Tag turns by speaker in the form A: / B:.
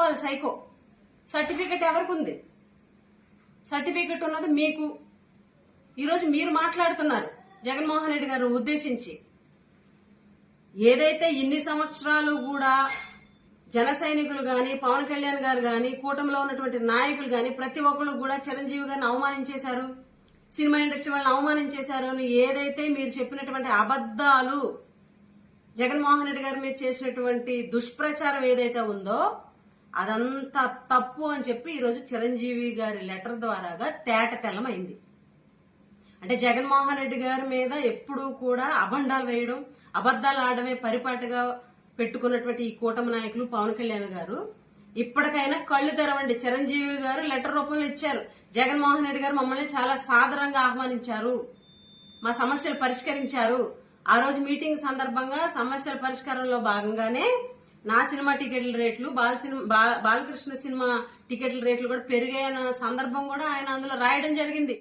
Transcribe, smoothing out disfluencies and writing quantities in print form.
A: పట్టుకోవాలి psycho. Certificate ఎవరికి ఉంది? సర్టిఫికెట్ ఉన్నది మీకు. ఈరోజు మీరు మాట్లాడుతున్నారు జగన్మోహన్ రెడ్డి గారు ఉద్దేశించి. ఏదైతే ఇన్ని సంవత్సరాలు కూడా జన సైనికులు గాని, పవన్ కళ్యాణ్ గారు గాని, కూటమిలో ఉన్నటువంటి నాయకులు గాని ప్రతి ఒక్కరు కూడా చిరంజీవి గారిని అవమానించేశారు, సినిమా ఇండస్ట్రీ వాళ్ళని అవమానించేశారు అని ఏదైతే మీరు చెప్పినటువంటి అబద్దాలు, జగన్మోహన్ రెడ్డి గారు మీరు చేసినటువంటి దుష్ప్రచారం ఏదైతే ఉందో అదంతా తప్పు అని చెప్పి ఈరోజు చిరంజీవి గారి లెటర్ ద్వారాగా తేట తెల్లమైంది. అంటే జగన్మోహన్ రెడ్డి గారి మీద ఎప్పుడూ కూడా అబండాలు వేయడం, అబద్దాలు ఆడమే పరిపాటిగా పెట్టుకున్నటువంటి ఈ కూటమి నాయకులు పవన్ కళ్యాణ్ గారు ఇప్పటికైనా కళ్ళు తెరవండి. చిరంజీవి గారు లెటర్ రూపంలో ఇచ్చారు, జగన్మోహన్ రెడ్డి గారు మమ్మల్ని చాలా సాదరంగా ఆహ్వానించారు, మా సమస్యలు పరిష్కరించారు. ఆ రోజు మీటింగ్ సందర్భంగా సమస్యల పరిష్కారంలో భాగంగానే నా సినిమా టికెట్ల రేట్లు, బాలకృష్ణ సినిమా టికెట్ల రేట్లు కూడా పెరిగాయన్న సందర్భం కూడా ఆయన అందులో రాయడం జరిగింది.